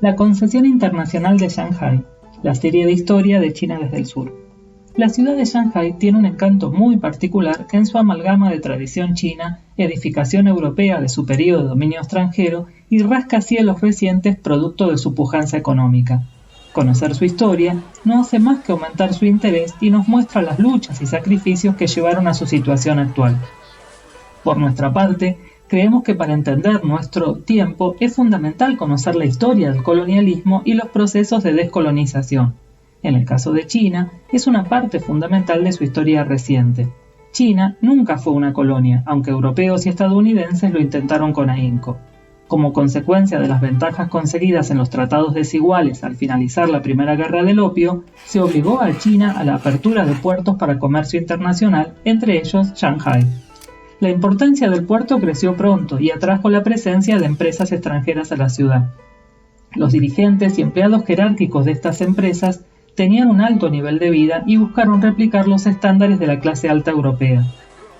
La Concesión Internacional de Shanghái, la serie de historia de China desde el sur. La ciudad de Shanghái tiene un encanto muy particular en su amalgama de tradición china, edificación europea de su periodo de dominio extranjero y rascacielos recientes producto de su pujanza económica. Conocer su historia no hace más que aumentar su interés y nos muestra las luchas y sacrificios que llevaron a su situación actual. Por nuestra parte, creemos que para entender nuestro tiempo es fundamental conocer la historia del colonialismo y los procesos de descolonización. En el caso de China, es una parte fundamental de su historia reciente. China nunca fue una colonia, aunque europeos y estadounidenses lo intentaron con ahínco. Como consecuencia de las ventajas conseguidas en los tratados desiguales al finalizar la Primera Guerra del Opio, se obligó a China a la apertura de puertos para comercio internacional, entre ellos Shanghái. La importancia del puerto creció pronto y atrajo la presencia de empresas extranjeras a la ciudad. Los dirigentes y empleados jerárquicos de estas empresas tenían un alto nivel de vida y buscaron replicar los estándares de la clase alta europea.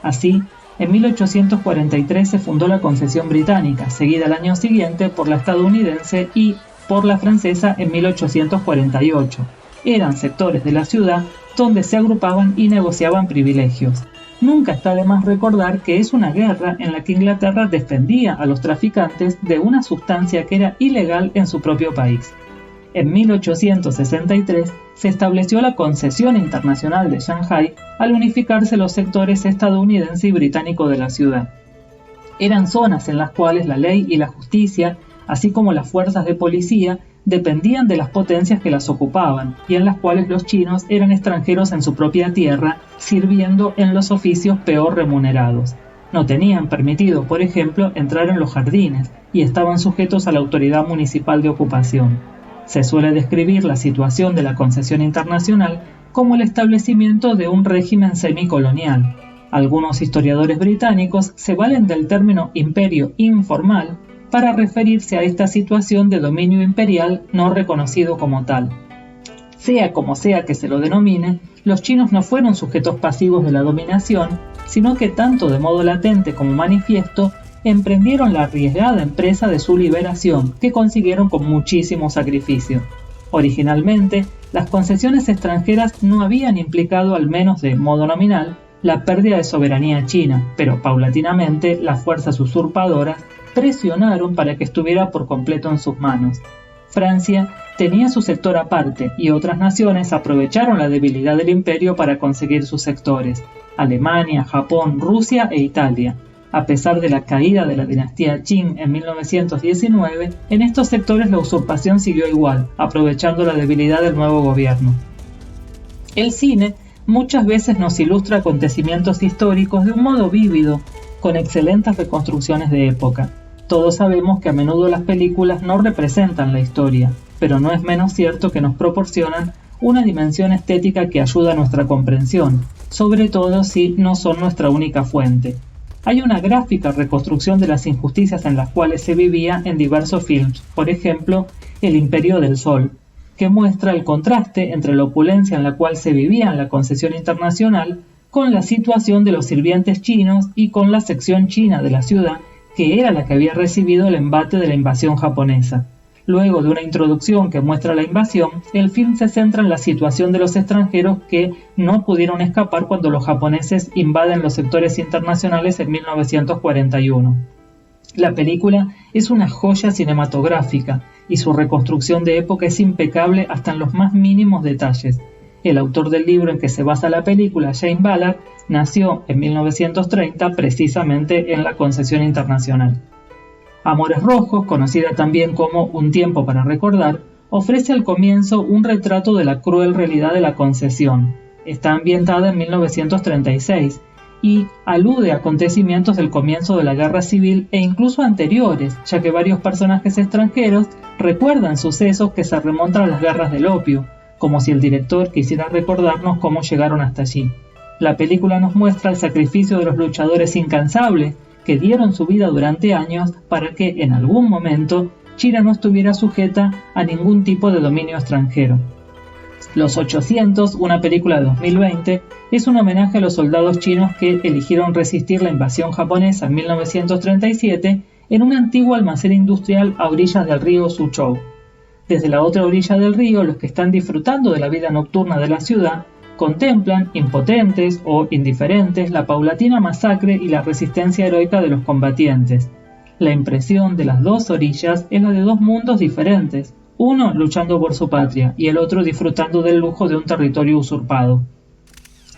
Así, en 1843 se fundó la Concesión Británica, seguida al año siguiente por la estadounidense y por la francesa en 1848. Eran sectores de la ciudad donde se agrupaban y negociaban privilegios. Nunca está de más recordar que es una guerra en la que Inglaterra defendía a los traficantes de una sustancia que era ilegal en su propio país. En 1863 se estableció la Concesión Internacional de Shanghái al unificarse los sectores estadounidense y británico de la ciudad. Eran zonas en las cuales la ley y la justicia, así como las fuerzas de policía, dependían de las potencias que las ocupaban y en las cuales los chinos eran extranjeros en su propia tierra, sirviendo en los oficios peor remunerados. No tenían permitido, por ejemplo, entrar en los jardines y estaban sujetos a la autoridad municipal de ocupación. Se suele describir la situación de la Concesión Internacional como el establecimiento de un régimen semicolonial. Algunos historiadores británicos se valen del término imperio informal para referirse a esta situación de dominio imperial no reconocido como tal. Sea como sea que se lo denomine, los chinos no fueron sujetos pasivos de la dominación, sino que tanto de modo latente como manifiesto, emprendieron la arriesgada empresa de su liberación, que consiguieron con muchísimo sacrificio. Originalmente, las concesiones extranjeras no habían implicado, al menos de modo nominal, la pérdida de soberanía china, pero paulatinamente las fuerzas usurpadoras presionaron para que estuviera por completo en sus manos. Francia tenía su sector aparte y otras naciones aprovecharon la debilidad del imperio para conseguir sus sectores: Alemania, Japón, Rusia e Italia. A pesar de la caída de la dinastía Qing en 1919, en estos sectores la usurpación siguió igual, aprovechando la debilidad del nuevo gobierno. El cine muchas veces nos ilustra acontecimientos históricos de un modo vívido, con excelentes reconstrucciones de época. Todos sabemos que a menudo las películas no representan la historia, pero no es menos cierto que nos proporcionan una dimensión estética que ayuda a nuestra comprensión, sobre todo si no son nuestra única fuente. Hay una gráfica reconstrucción de las injusticias en las cuales se vivía en diversos films, por ejemplo, El Imperio del Sol, que muestra el contraste entre la opulencia en la cual se vivía en la Concesión Internacional con la situación de los sirvientes chinos y con la sección china de la ciudad, que era la que había recibido el embate de la invasión japonesa. Luego de una introducción que muestra la invasión, el film se centra en la situación de los extranjeros que no pudieron escapar cuando los japoneses invaden los sectores internacionales en 1941. La película es una joya cinematográfica y su reconstrucción de época es impecable hasta en los más mínimos detalles. El autor del libro en que se basa la película, Jane Ballard, nació en 1930 precisamente en la Concesión Internacional. Amores Rojos, conocida también como Un tiempo para recordar, ofrece al comienzo un retrato de la cruel realidad de la concesión. Está ambientada en 1936 y alude a acontecimientos del comienzo de la Guerra Civil e incluso anteriores, ya que varios personajes extranjeros recuerdan sucesos que se remontan a las guerras del opio, como si el director quisiera recordarnos cómo llegaron hasta allí. La película nos muestra el sacrificio de los luchadores incansables que dieron su vida durante años para que, en algún momento, China no estuviera sujeta a ningún tipo de dominio extranjero. Los 800, una película de 2020, es un homenaje a los soldados chinos que eligieron resistir la invasión japonesa en 1937 en un antiguo almacén industrial a orillas del río Suzhou. Desde la otra orilla del río, los que están disfrutando de la vida nocturna de la ciudad contemplan, impotentes o indiferentes, la paulatina masacre y la resistencia heroica de los combatientes. La impresión de las dos orillas es la de dos mundos diferentes, uno luchando por su patria y el otro disfrutando del lujo de un territorio usurpado.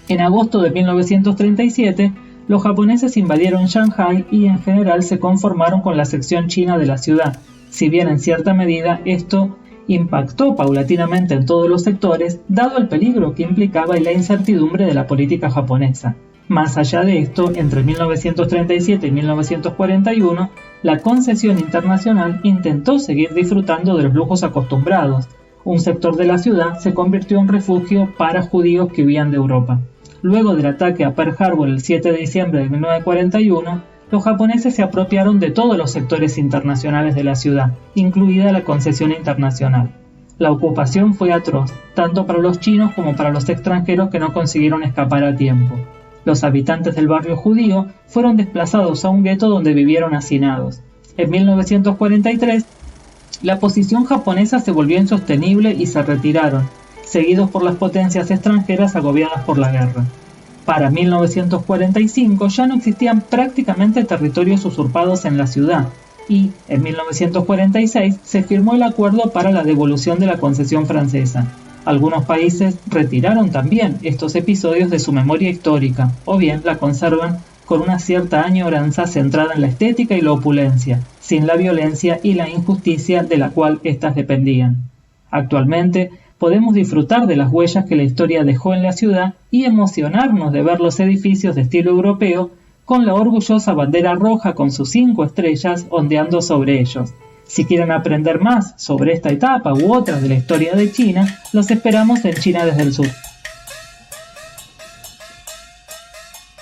En agosto de 1937, los japoneses invadieron Shanghái y en general se conformaron con la sección china de la ciudad, si bien en cierta medida esto impactó paulatinamente en todos los sectores, dado el peligro que implicaba y la incertidumbre de la política japonesa. Más allá de esto, entre 1937 y 1941, la concesión internacional intentó seguir disfrutando de los lujos acostumbrados. Un sector de la ciudad se convirtió en refugio para judíos que huían de Europa. Luego del ataque a Pearl Harbor el 7 de diciembre de 1941, los japoneses se apropiaron de todos los sectores internacionales de la ciudad, incluida la concesión internacional. La ocupación fue atroz, tanto para los chinos como para los extranjeros que no consiguieron escapar a tiempo. Los habitantes del barrio judío fueron desplazados a un gueto donde vivieron hacinados. En 1943, la posición japonesa se volvió insostenible y se retiraron, seguidos por las potencias extranjeras agobiadas por la guerra. Para 1945 ya no existían prácticamente territorios usurpados en la ciudad y, en 1946, se firmó el acuerdo para la devolución de la concesión francesa. Algunos países retiraron también estos episodios de su memoria histórica, o bien la conservan con una cierta añoranza centrada en la estética y la opulencia, sin la violencia y la injusticia de la cual éstas dependían. Actualmente, podemos disfrutar de las huellas que la historia dejó en la ciudad y emocionarnos de ver los edificios de estilo europeo con la orgullosa bandera roja con sus 5 estrellas ondeando sobre ellos. Si quieren aprender más sobre esta etapa u otras de la historia de China, los esperamos en China desde el Sur.